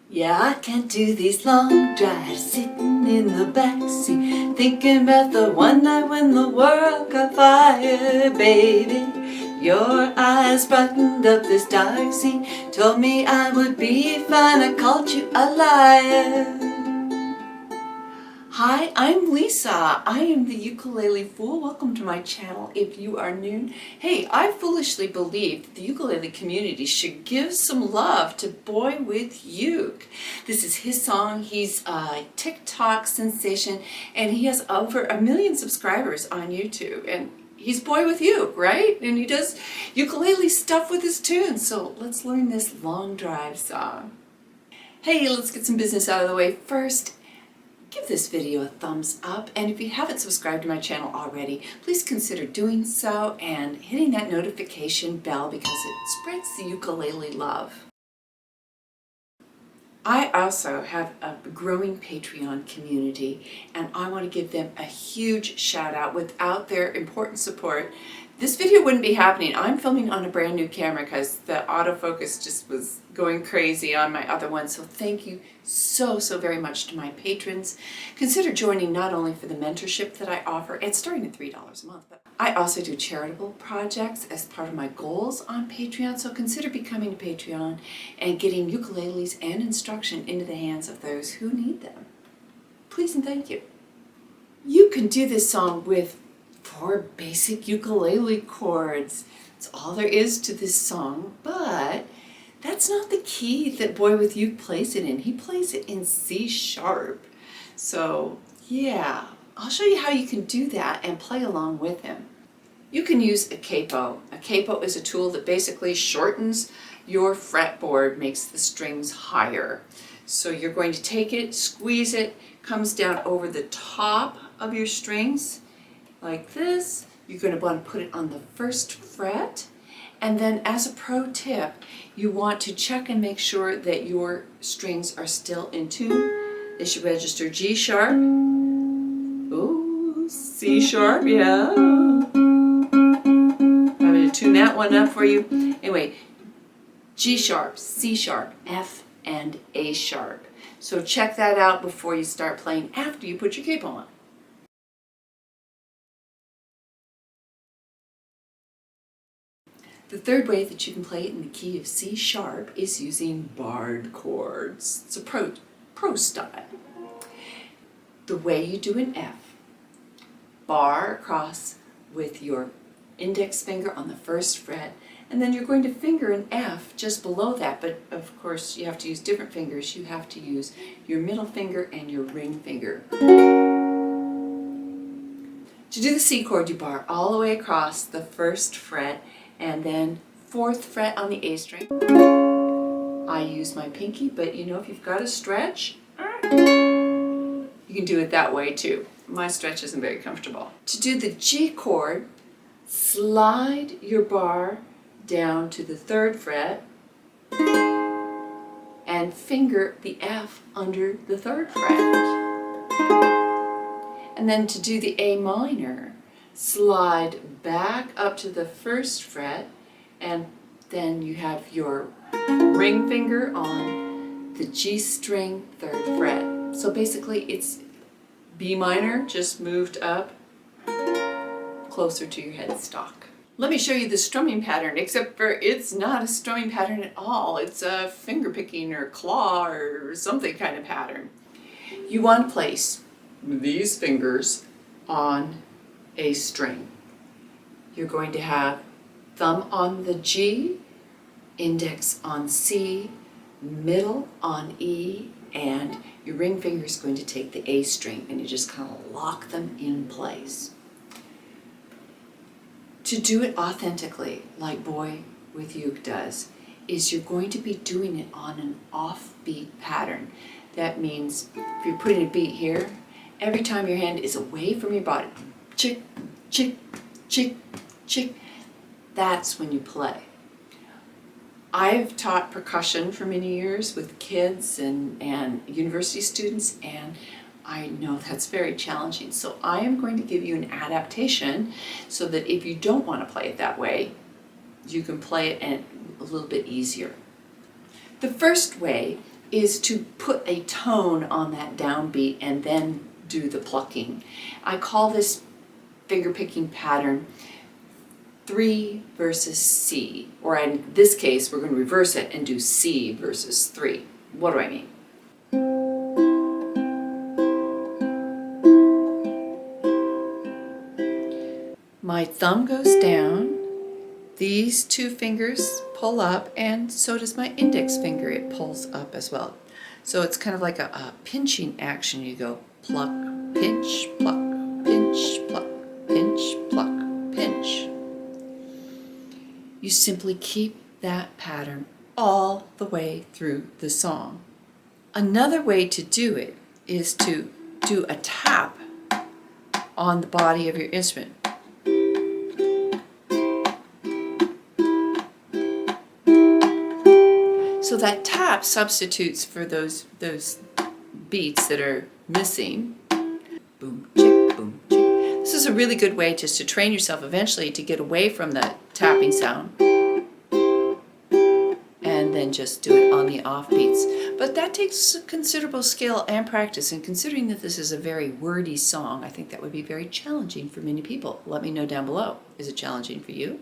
Yeah, I can't do these long drives sitting in the backseat thinking about the one night when the world got fire, baby. Your eyes brightened up this dark scene, told me I would be fine, I called you a liar. Hi, I'm Lisa. I am the Ukulele Fool. Welcome to my channel if you are new. Hey, I foolishly believe the ukulele community should give some love to Boywithuke. This is his song. He's a TikTok sensation and he has over 1 million subscribers on YouTube. And he's Boywithuke, right? And he does ukulele stuff with his tunes. So let's learn this long drive song. Hey, let's get some business out of the way first. Give this video a thumbs up, and if you haven't subscribed to my channel already, please consider doing so and hitting that notification bell because it spreads the ukulele love. I also have a growing Patreon community, and I want to give them a huge shout out. Without their important support, this video wouldn't be happening. I'm filming on a brand new camera because the autofocus just was going crazy on my other one. So thank you so very much to my patrons. Consider joining not only for the mentorship that I offer, it's starting at $3 a month, but I also do charitable projects as part of my goals on Patreon. So consider becoming a Patreon and getting ukuleles and instruction into the hands of those who need them. Please and thank you. You can do this song with 4 basic ukulele chords. That's all there is to this song, but that's not the key that Boywithuke plays it in. He plays it in C sharp. So yeah, I'll show you how you can do that and play along with him. You can use a capo. A capo is a tool that basically shortens your fretboard, makes the strings higher. So you're going to take it, squeeze it, comes down over the top of your strings, like this. You're going to want to put it on the 1st fret, and then as a pro tip, you want to check and make sure that your strings are still in tune. They should register G sharp, ooh, C sharp, yeah. I'm going to tune that one up for you. Anyway, G sharp, C sharp, F, and A sharp. So check that out before you start playing after you put your capo on. The third way that you can play it in the key of C sharp is using barred chords. It's a pro style. The way you do an F, bar across with your index finger on the 1st fret, and then you're going to finger an F just below that, but of course you have to use different fingers. You have to use your middle finger and your ring finger. To do the C chord, you bar all the way across the 1st fret, and then 4th fret on the A string. I use my pinky, but you know, if you've got a stretch, you can do it that way too. My stretch isn't very comfortable. To do the G chord, slide your bar down to the 3rd fret and finger the F under the 3rd fret. And then to do the A minor, slide back up to the 1st fret, and then you have your ring finger on the G string 3rd fret. So basically it's B minor just moved up closer to your headstock. Let me show you the strumming pattern, except for it's not a strumming pattern at all. It's a finger picking or claw or something kind of pattern. You want to place these fingers on A string. You're going to have thumb on the G, index on C, middle on E, and your ring finger is going to take the A string, and you just kind of lock them in place. To do it authentically, like Boywithuke does, is you're going to be doing it on an offbeat pattern. That means if you're putting a beat here, every time your hand is away from your body, chick, chick, chick, chick, that's when you play. I've taught percussion for many years with kids and university students, and I know that's very challenging. So I am going to give you an adaptation so that if you don't want to play it that way, you can play it a little bit easier. The first way is to put a tone on that downbeat and then do the plucking. I call this finger picking pattern 3 versus C, or in this case we're going to reverse it and do C versus 3. What do I mean? My thumb goes down, these two fingers pull up, and so does my index finger. It pulls up as well. So it's kind of like a pinching action. You go pluck, pinch, pluck, pinch, pluck, pinch, pluck, pinch. You simply keep that pattern all the way through the song. Another way to do it is to do a tap on the body of your instrument. So that tap substitutes for those beats that are missing. Boom, chick, boom, chick. This is a really good way just to train yourself eventually to get away from the tapping sound and then just do it on the off beats. But that takes considerable skill and practice, and considering that this is a very wordy song, I think that would be very challenging for many people. Let me know down below. Is it challenging for you?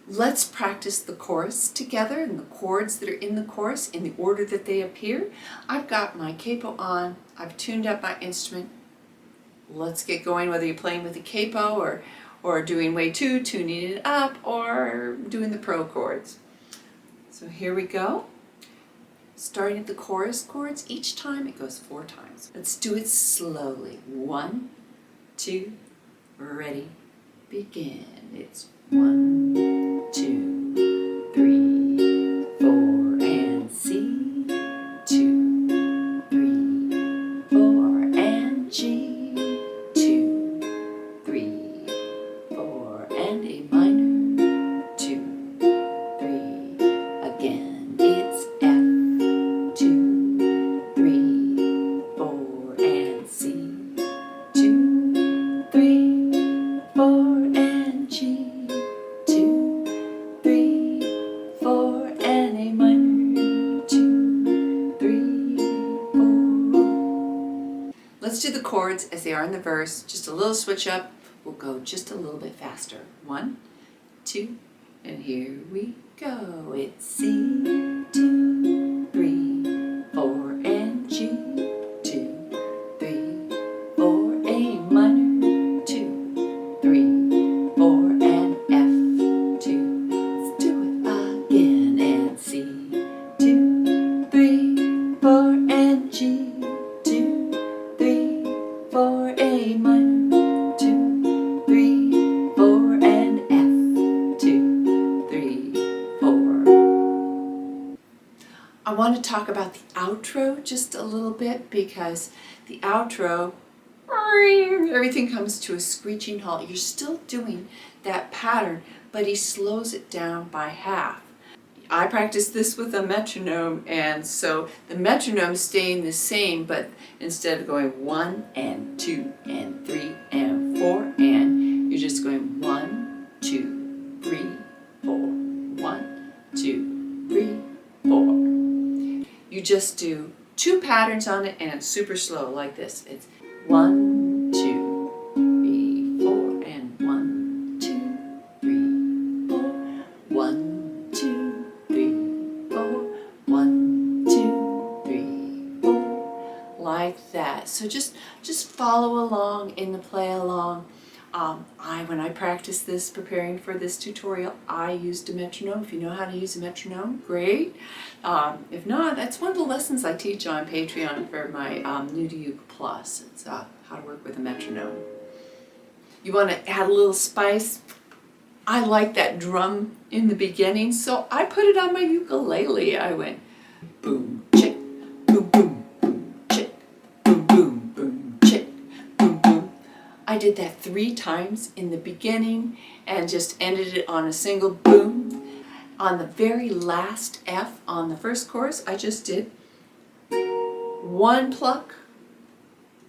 Let's practice the chorus together and the chords that are in the chorus in the order that they appear. I've got my capo on, I've tuned up my instrument. Let's get going, whether you're playing with a capo or doing way 2, tuning it up, or doing the pro chords. So here we go. Starting at the chorus chords, each time it goes 4 times. Let's do it slowly. 1, 2, ready, begin. It's 1, 2, 3, 4, and C, 2, 3, 4, and G, 2, 3, 4, and A minor, 2, 3, again, it's F, 2, 3, 4, and C, 2, 3, 4, and G, 2, 3, 4, and A minor, 2, 3, 4. Let's do the chords as they are in the verse, just a little switch up. We'll go just a little bit faster. 1, 2, and here we go. It's C, 2, 3, 4, and G, 2, 3, 4, A minor, 2, 3, 4, and F, 2. Let's do it again, and C, 2, 3, 4, and G, 2, 3, 4, A minor, 2, 3, 4, and F, 2, 3, 4. I want to talk about the outro just a little bit, because the outro, everything comes to a screeching halt. You're still doing that pattern, but he slows it down by half. I practice this with a metronome, and so the metronome staying the same, but instead of going 1 and 2 and 3 and 4 and, you're just going 1, 2, 3, 4, 1, 2, 3, 4. You just do 2 patterns on it, and it's super slow like this. It's 1, 2, 3, 4, and 1, 2, 3, 4, 1, 2, 3, 4, 1, 2, 3, 4, like that. So just follow along in the play along. When I practiced this, preparing for this tutorial, I used a metronome. If you know how to use a metronome, great. If not, that's one of the lessons I teach on Patreon for my New to Uke Plus. It's how to work with a metronome. You want to add a little spice? I like that drum in the beginning, so I put it on my ukulele. I went boom, chick, boom, boom, boom, chick, boom, boom, boom, chick, boom, boom. I did that 3 times in the beginning and just ended it on a single boom. On the very last F on the first chorus, I just did 1 pluck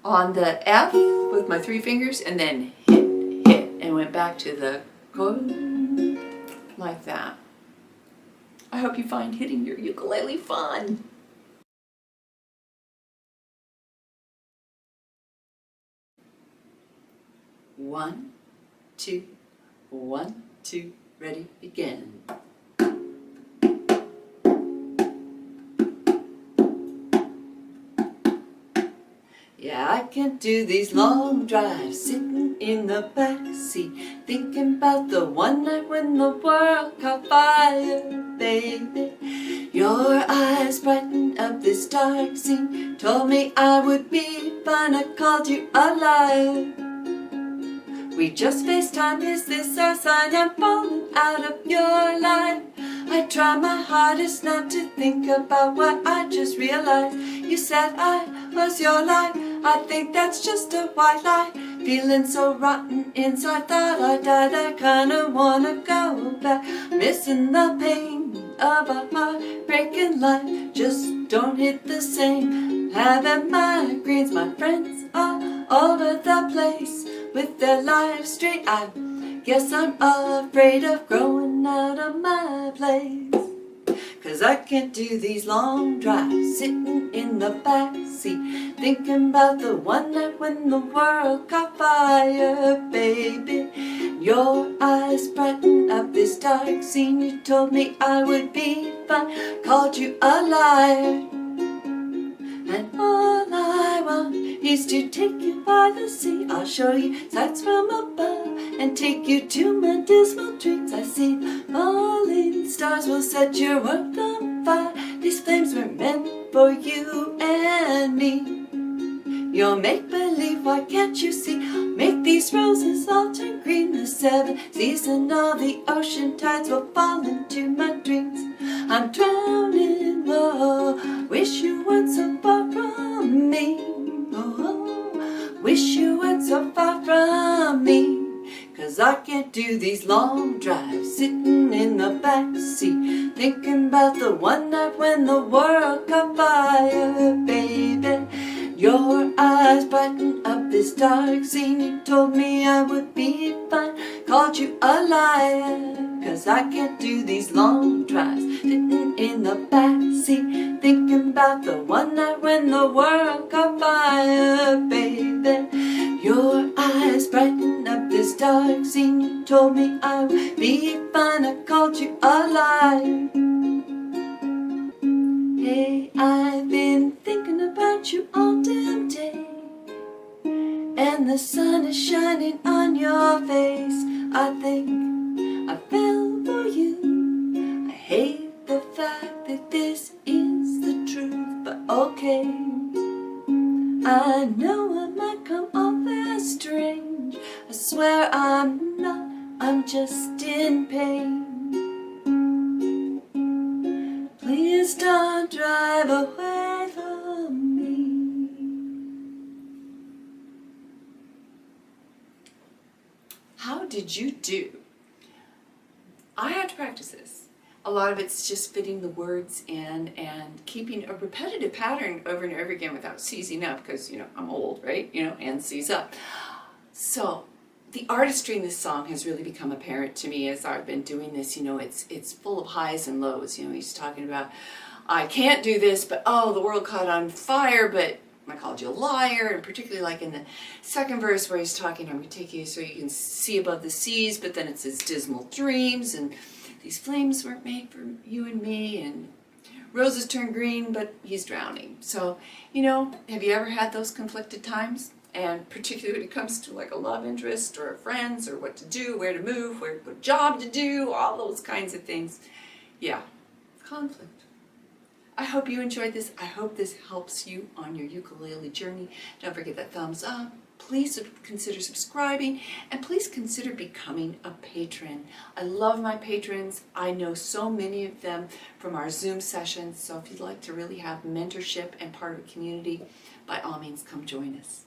on the F with my 3 fingers, and then hit, and went back to the chord like that. I hope you find hitting your ukulele fun. One, two, 1, 2, ready, begin. Yeah, I can do these long drives sitting in the back seat, thinking about the one night when the world caught fire, baby. Your eyes brightened up this dark scene, told me I would be fine, I called you a liar. We just FaceTime, is this our sign? I'm falling out of your life. I try my hardest not to think about what I just realized. You said I was your life, I think that's just a white lie. Feeling so rotten inside, thought I died, I kinda wanna go back. Missing the pain of a heartbreaking life, just don't hit the same. Having migraines, my friends all over the place with their lives straight. I guess I'm afraid of growing out of my place. 'Cause I can't do these long drives sitting in the back seat, thinking about the one night when the world caught fire, baby. Your eyes brightened up this dark scene, you told me I would be fine, called you a liar. And all I want is to take you by the sea. I'll show you sights from above and take you to my dismal dreams. I see falling stars will set your world on fire. These flames were meant for you and me. Your make-believe, why can't you see? Make these roses all turn green. The 7 seas and all the ocean tides will fall into my dreams. I'm drowning, oh, wish you weren't so far from me. Oh, wish you weren't so far from me. 'Cause I can't do these long drives sitting in the back seat, thinking about the one night when the world caught fire, baby. Your eyes brightened up this dark scene, you told me I would be fine, called you a liar. 'Cause I can't do these long drives sitting in the back seat, thinking about the one night when the world caught fire, baby. Your eyes brightened up this dark scene, you told me I would be fine, I called you a liar. Hey, I've been thinking about you all damn day, and the sun is shining on your face. I think I fell for you. I hate the fact that this is the truth, but okay. I know I might come off as strange, I swear I'm not, I'm just in pain. Please don't drive away from me. How did you do? I had to practice this. A lot of it's just fitting the words in and keeping a repetitive pattern over and over again without seizing up, because, you know, I'm old, right? You know, and seize up. So the artistry in this song has really become apparent to me as I've been doing this. You know, it's full of highs and lows. You know, he's talking about, I can't do this, but oh, the world caught on fire, but I called you a liar. And particularly like in the second verse where he's talking, I'm going to take you so you can see above the seas, but then it says dismal dreams, and these flames weren't made for you and me, and roses turn green, but he's drowning. So, you know, have you ever had those conflicted times? And particularly when it comes to like a love interest or friends or what to do, where to move, what job to do, all those kinds of things. Yeah, conflict. I hope you enjoyed this. I hope this helps you on your ukulele journey. Don't forget that thumbs up. Please consider subscribing, and please consider becoming a patron. I love my patrons. I know so many of them from our Zoom sessions. So if you'd like to really have mentorship and part of a community, by all means, come join us.